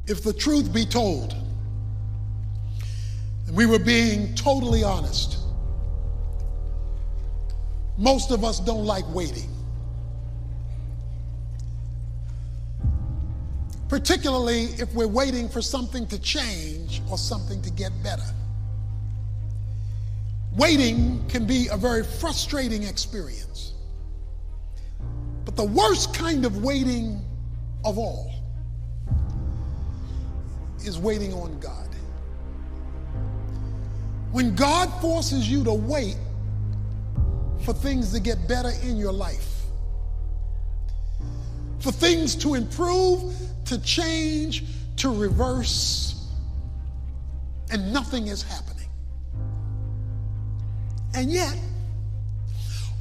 If the truth be told, and we were being totally honest, most of us don't like waiting. Particularly if we're waiting for something to change or something to get better. Waiting can be a very frustrating experience. But the worst kind of waiting of all is waiting on God. When God forces you to wait for things to get better in your life, for things to improve, to change, to reverse, and nothing is happening. And yet,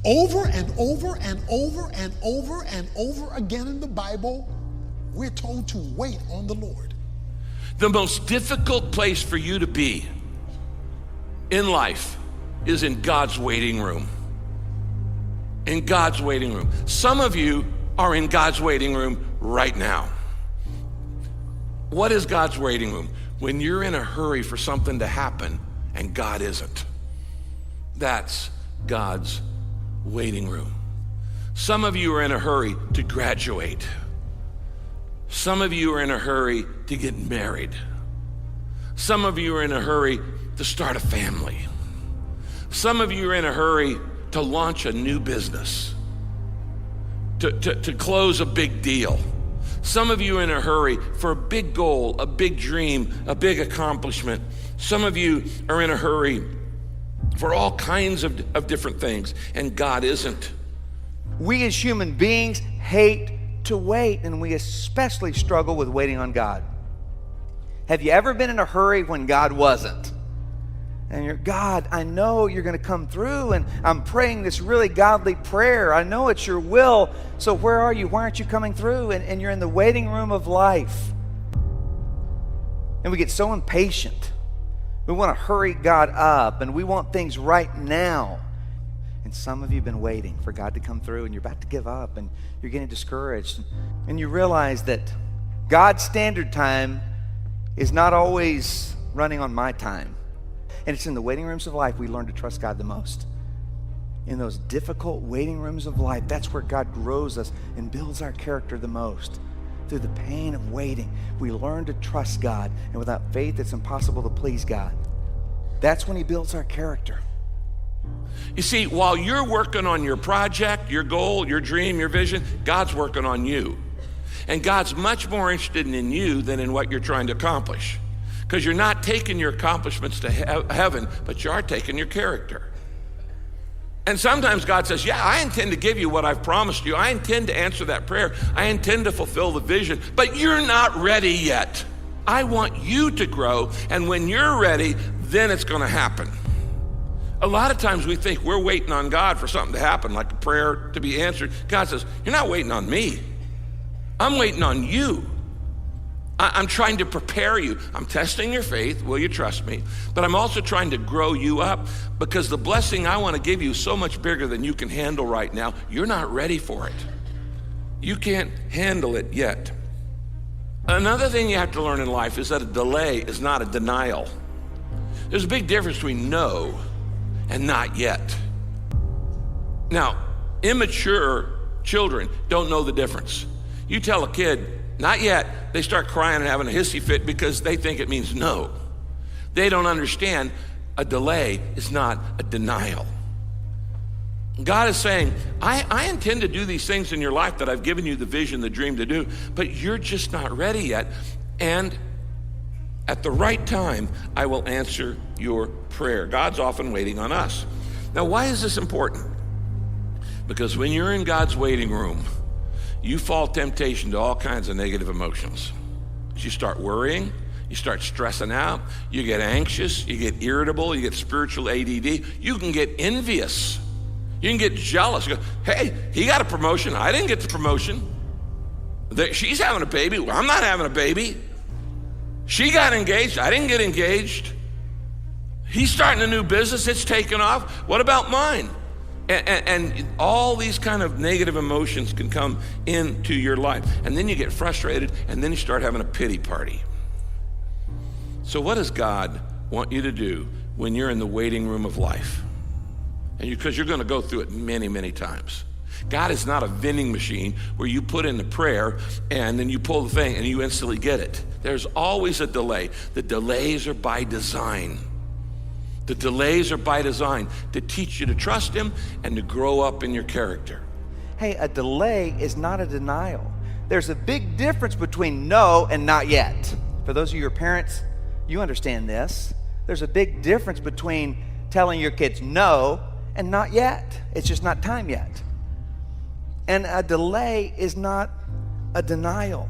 over and over and over and over and over again in the Bible, we're told to wait on the Lord. The most difficult place for you to be in life is in God's waiting room. In God's waiting room. Some of you are in God's waiting room right now. What is God's waiting room? When you're in a hurry for something to happen and God isn't. That's God's waiting room. Some of you are in a hurry to graduate. Some of you are in a hurry to get married. Some of you are in a hurry to start a family. Some of you are in a hurry to launch a new business, to close a big deal. Some of you are in a hurry for a big goal, a big dream, a big accomplishment. Some of you are in a hurry for all kinds of different things, and God isn't. We as human beings hate to wait, and we especially struggle with waiting on God. Have you ever been in a hurry when God wasn't? And you're, God, I know you're going to come through, and I'm praying this really godly prayer. I know it's your will, so where are you? Why aren't you coming through? And you're in the waiting room of life. And we get so impatient. We want to hurry God up, and we want things right now. And some of you have been waiting for God to come through, and you're about to give up, and you're getting discouraged. And you realize that God's standard time is not always running on my time. And it's in the waiting rooms of life we learn to trust God the most. In those difficult waiting rooms of life, that's where God grows us and builds our character the most. Through the pain of waiting, we learn to trust God. And without faith, it's impossible to please God. That's when He builds our character. You see, while you're working on your project, your goal, your dream, your vision, God's working on you. And God's much more interested in you than in what you're trying to accomplish. Because you're not taking your accomplishments to heaven, but you are taking your character. And sometimes God says, yeah, I intend to give you what I've promised you. I intend to answer that prayer. I intend to fulfill the vision, but you're not ready yet. I want you to grow, and when you're ready, then it's going to happen. A lot of times we think we're waiting on God for something to happen, like a prayer to be answered. God says, you're not waiting on me. I'm waiting on you. I'm trying to prepare you. I'm testing your faith. Will you trust me? But I'm also trying to grow you up, because the blessing I want to give you is so much bigger than you can handle right now. You're not ready for it. You can't handle it yet. Another thing you have to learn in life is that a delay is not a denial. There's a big difference between no and not yet. Now, immature children don't know the difference. You tell a kid, not yet, they start crying and having a hissy fit because they think it means no. They don't understand a delay is not a denial. God is saying, I intend to do these things in your life that I've given you the vision, the dream to do, but you're just not ready yet. And at the right time, I will answer your prayer. God's often waiting on us. Now, why is this important? Because when you're in God's waiting room, you fall temptation to all kinds of negative emotions. You start worrying, you start stressing out, you get anxious, you get irritable, you get spiritual ADD, you can get envious, you can get jealous. You go, hey, he got a promotion, I didn't get the promotion. She's having a baby, well, I'm not having a baby. She got engaged, I didn't get engaged. He's starting a new business, it's taken off, what about mine? And all these kind of negative emotions can come into your life. And then you get frustrated, and then you start having a pity party. So what does God want you to do when you're in the waiting room of life? And because you're going to go through it many, many times. God is not a vending machine where you put in the prayer and then you pull the thing and you instantly get it. There's always a delay. The delays are by design. The delays are by design to teach you to trust him and to grow up in your character. Hey, a delay is not a denial. There's a big difference between no and not yet. For those of you who are parents, you understand this. There's a big difference between telling your kids no and not yet. It's just not time yet. And a delay is not a denial.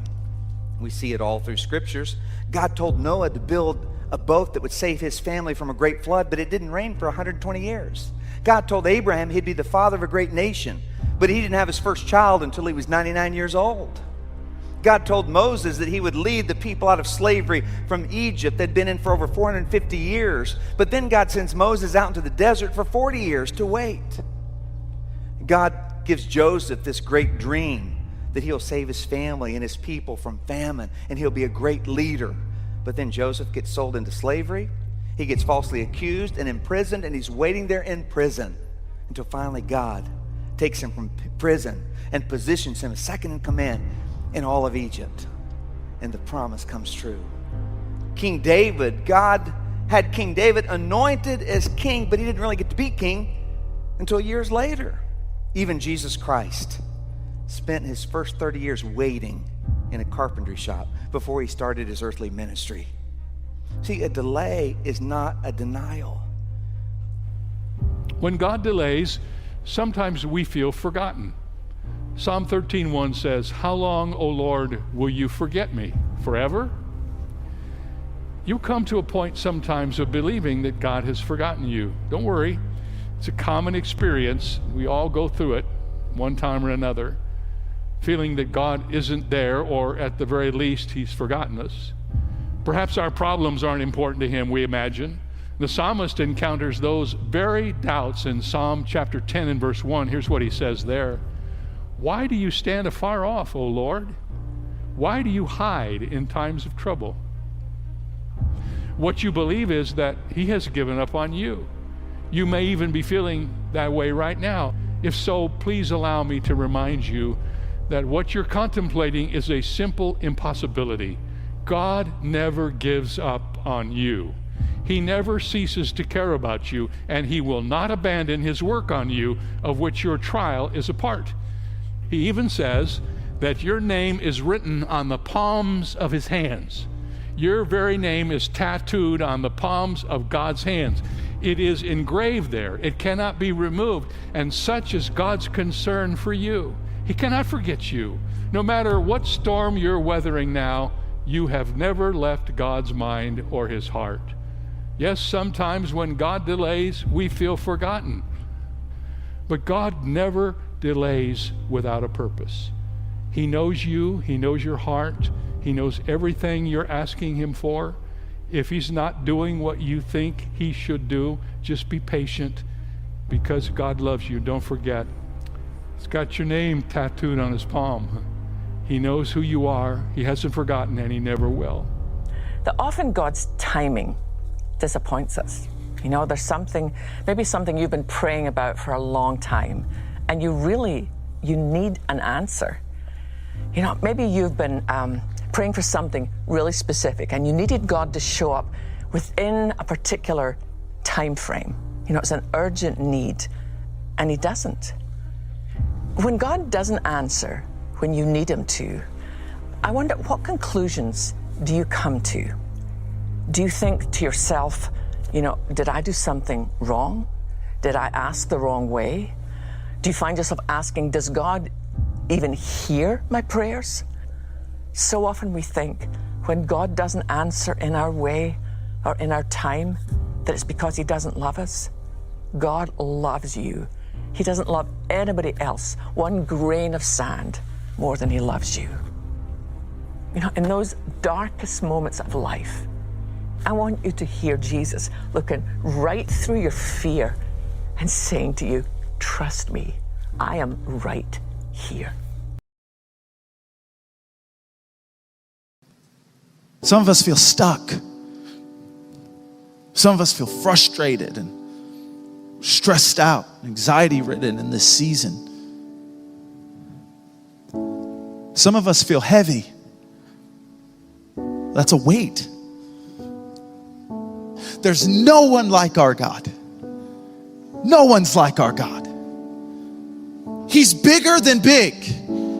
We see it all through scriptures. God told Noah to build a boat that would save his family from a great flood, but it didn't rain for 120 years. God told Abraham he'd be the father of a great nation, but he didn't have his first child until he was 99 years old. God told Moses that he would lead the people out of slavery from Egypt they'd been in for over 450 years. But then God sends Moses out into the desert for 40 years to wait. God gives Joseph this great dream that he'll save his family and his people from famine, and he'll be a great leader. But then Joseph gets sold into slavery. He gets falsely accused and imprisoned, and he's waiting there in prison until finally God takes him from prison and positions him as second in command in all of Egypt. And the promise comes true. King David, God had King David anointed as king, but he didn't really get to be king until years later. Even Jesus Christ spent his first 30 years waiting in a carpentry shop before he started his earthly ministry. See, a delay is not a denial. When God delays, sometimes we feel forgotten. Psalm 13:1 says, "How long, O Lord, will you forget me? Forever?" You come to a point sometimes of believing that God has forgotten you. Don't worry. It's a common experience. We all go through it one time or another, feeling that God isn't there, or at the very least, he's forgotten us. Perhaps our problems aren't important to him, we imagine. The psalmist encounters those very doubts in Psalm chapter 10 and verse 1. Here's what he says there. "Why do you stand afar off, O Lord? Why do you hide in times of trouble?" What you believe is that he has given up on you. You may even be feeling that way right now. If so, please allow me to remind you that what you're contemplating is a simple impossibility. God never gives up on you. He never ceases to care about you, and he will not abandon his work on you, of which your trial is a part. He even says that your name is written on the palms of his hands. Your very name is tattooed on the palms of God's hands. It is engraved there. It cannot be removed. And such is God's concern for you. He cannot forget you. No matter what storm you're weathering now, you have never left God's mind or his heart. Yes, sometimes when God delays, we feel forgotten. But God never delays without a purpose. He knows you. He knows your heart. He knows everything you're asking him for. If he's not doing what you think he should do, just be patient, because God loves you. Don't forget. He's got your name tattooed on his palm. He knows who you are. He hasn't forgotten, and he never will. That often God's timing disappoints us. You know, there's something, maybe something you've been praying about for a long time, and you need an answer. You know, maybe you've been praying for something really specific, and you needed God to show up within a particular time frame. You know, it's an urgent need, and he doesn't. When God doesn't answer when you need him to, I wonder, what conclusions do you come to? Do you think to yourself, you know, did I do something wrong? Did I ask the wrong way? Do you find yourself asking, does God even hear my prayers? So often we think when God doesn't answer in our way or in our time, that it's because he doesn't love us. God loves you. He doesn't love anybody else one grain of sand more than he loves you. You know, in those darkest moments of life, I want you to hear Jesus looking right through your fear and saying to you, trust me, I am right here. Some of us feel stuck Some of us feel frustrated and stressed out, anxiety-ridden in this season. Some of us feel heavy. That's a weight. There's no one like our God. No one's like our God. He's bigger than big.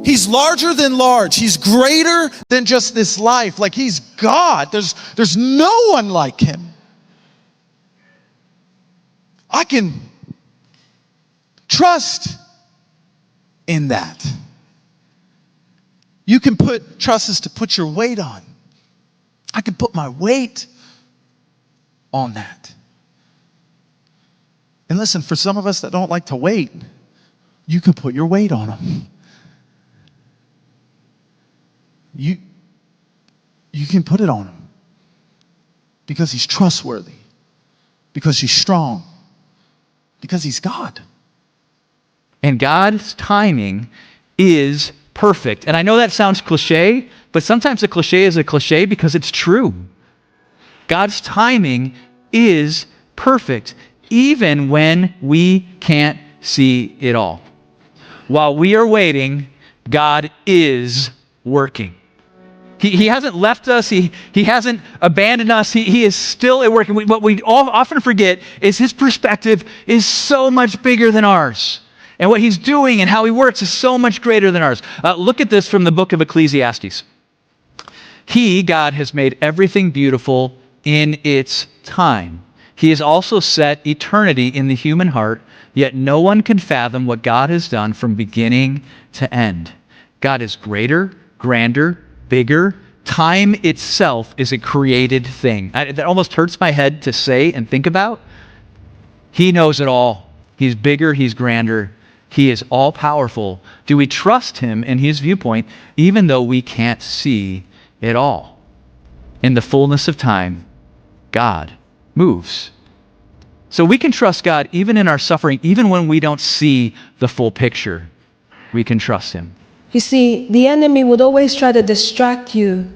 He's larger than large. He's greater than just this life. Like, he's God. There's no one like him. I can trust in that. You can trust is to put your weight on. I can put my weight on that. And listen, for some of us that don't like to wait, you can put your weight on him. You can put it on him because he's trustworthy, because he's strong, because he's God. And God's timing is perfect. And I know that sounds cliche, but sometimes a cliche is a cliche because it's true. God's timing is perfect, even when we can't see it all. While we are waiting, God is working. He hasn't left us. He hasn't abandoned us. He is still at work. And what we often forget is his perspective is so much bigger than ours. And what he's doing and how he works is so much greater than ours. Look at this from the book of Ecclesiastes. He, God, has made everything beautiful in its time. He has also set eternity in the human heart, yet no one can fathom what God has done from beginning to end. God is greater, grander, bigger. Time itself is a created thing. That almost hurts my head to say and think about. He knows it all. He's bigger, he's grander. He is all-powerful. Do we trust him in his viewpoint, even though we can't see it all? In the fullness of time, God moves. So we can trust God even in our suffering, even when we don't see the full picture. We can trust him. You see, the enemy would always try to distract you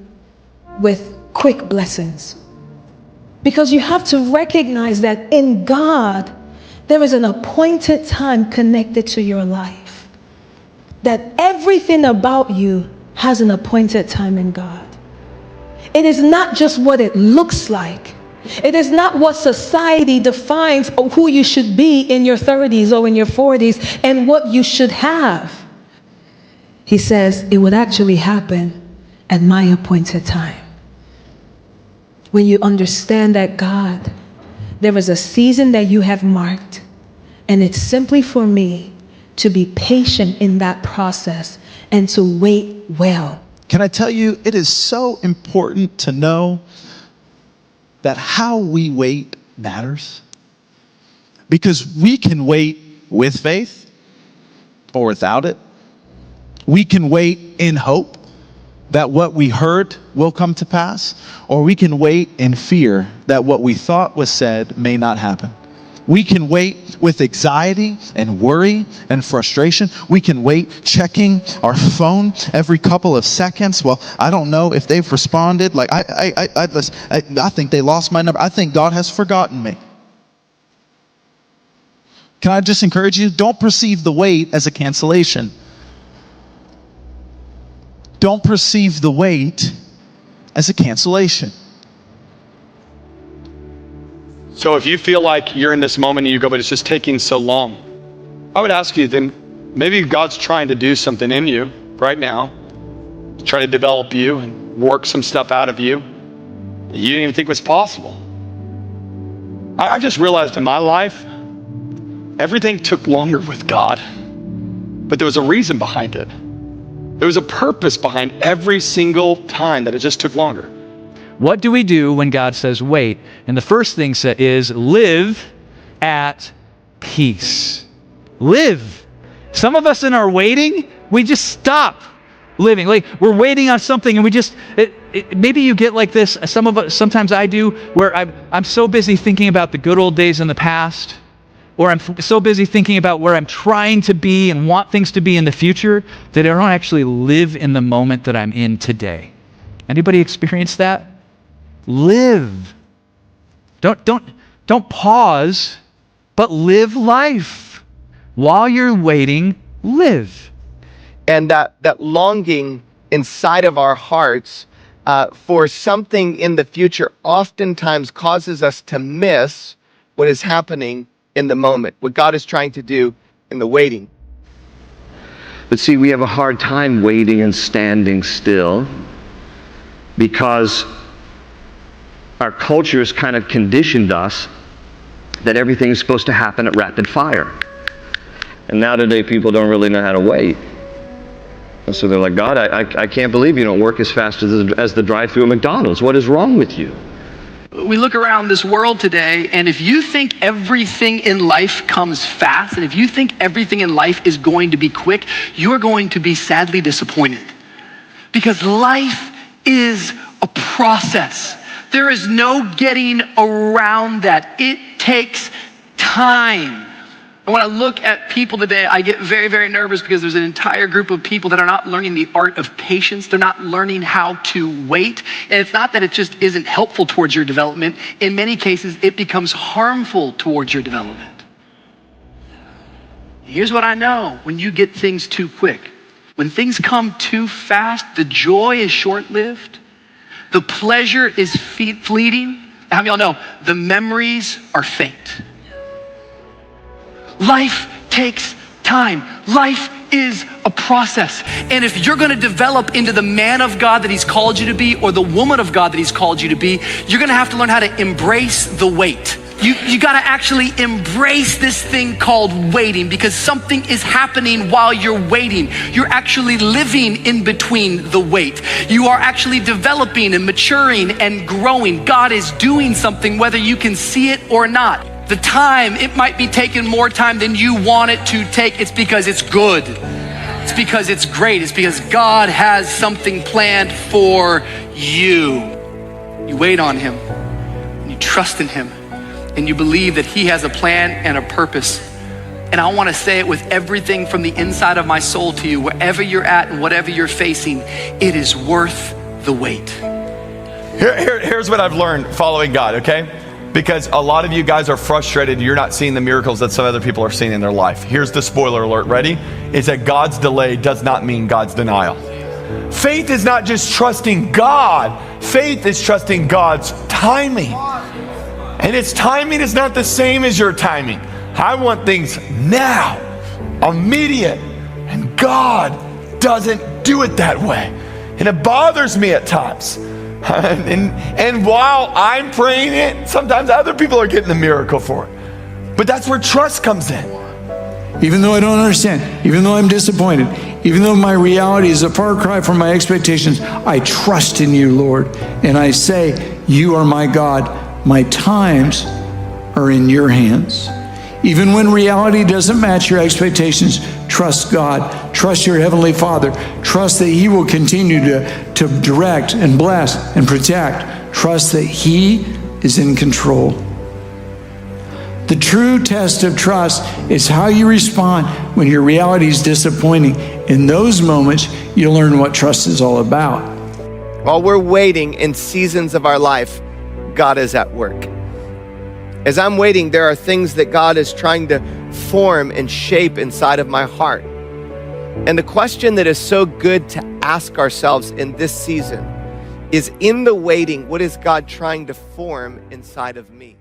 with quick blessings. Because you have to recognize that in God, there is an appointed time connected to your life. That everything about you has an appointed time in God. It is not just what it looks like. It is not what society defines of who you should be in your 30s or in your 40s and what you should have. He says it would actually happen at my appointed time. When you understand that, God, there is a season that you have marked, and it's simply for me to be patient in that process and to wait well. Can I tell you, it is so important to know that how we wait matters. Because we can wait with faith or without it. We can wait in hope that what we heard will come to pass, or we can wait in fear that what we thought was said may not happen. We can wait with anxiety and worry and frustration. We can wait checking our phone every couple of seconds. Well, I don't know if they've responded. Like, I think they lost my number. I think God has forgotten me. Can I just encourage you? Don't perceive the wait as a cancellation. Don't perceive the wait as a cancellation. So if you feel like you're in this moment and you go, but it's just taking so long, I would ask you then, maybe God's trying to do something in you right now, try to develop you and work some stuff out of you that you didn't even think was possible. I just realized in my life, everything took longer with God, but there was a reason behind it. There was a purpose behind every single time that it just took longer. What do we do when God says wait? And the first thing is live at peace. Live. Some of us in our waiting, we just stop living. Like, we're waiting on something and we just, maybe you get like this. Sometimes I do, where I'm so busy thinking about the good old days in the past, or I'm so busy thinking about where I'm trying to be and want things to be in the future, that I don't actually live in the moment that I'm in today. Anybody experience that? Live. Don't pause, but live life. While you're waiting, live. And that longing inside of our hearts for something in the future oftentimes causes us to miss what is happening in the moment, what God is trying to do in the waiting. But see, we have a hard time waiting and standing still because our culture has kind of conditioned us that everything is supposed to happen at rapid fire. And now today people don't really know how to wait. And so they're like, God, I can't believe you don't work as fast as the drive-thru at McDonald's. What is wrong with you? We look around this world today, and if you think everything in life comes fast, and if you think everything in life is going to be quick, you're going to be sadly disappointed. Because life is a process. There is no getting around that. It takes time. And when I look at people today, I get very, very nervous because there's an entire group of people that are not learning the art of patience. They're not learning how to wait. And it's not that it just isn't helpful towards your development. In many cases, it becomes harmful towards your development. Here's what I know when you get things too quick. When things come too fast, the joy is short-lived. The pleasure is fleeting. How many of y'all know the memories are faint? Life takes time. Life is a process. And if you're going to develop into the man of God that he's called you to be or the woman of God that he's called you to be, you're going to have to learn how to embrace the wait. You got to actually embrace this thing called waiting because something is happening while you're waiting. You're actually living in between the wait. You are actually developing and maturing and growing. God is doing something whether you can see it or not. The time, it might be taking more time than you want it to take. It's because it's good. It's because it's great. It's because God has something planned for you. You wait on him, and you trust in him, and you believe that he has a plan and a purpose. And I want to say it with everything from the inside of my soul to you, wherever you're at and whatever you're facing, it is worth the wait. Here's what I've learned following God, okay? Because a lot of you guys are frustrated. You're not seeing the miracles that some other people are seeing in their life. Here's the spoiler alert. Ready? Is that God's delay does not mean God's denial. Faith is not just trusting God. Faith is trusting God's timing. And its timing is not the same as your timing. I want things now, immediate. And God doesn't do it that way. And it bothers me at times. And while I'm praying it, sometimes other people are getting the miracle for it. But that's where trust comes in. Even though I don't understand, even though I'm disappointed, even though my reality is a far cry from my expectations, I trust in you, Lord. And I say, you are my God. My times are in your hands. Even when reality doesn't match your expectations, trust God. Trust your Heavenly Father. Trust that he will continue to direct and bless and protect. Trust that he is in control. The true test of trust is how you respond when your reality is disappointing. In those moments, you'll learn what trust is all about. While we're waiting in seasons of our life, God is at work. As I'm waiting, there are things that God is trying to form and shape inside of my heart. And the question that is so good to ask ourselves in this season is, in the waiting, what is God trying to form inside of me?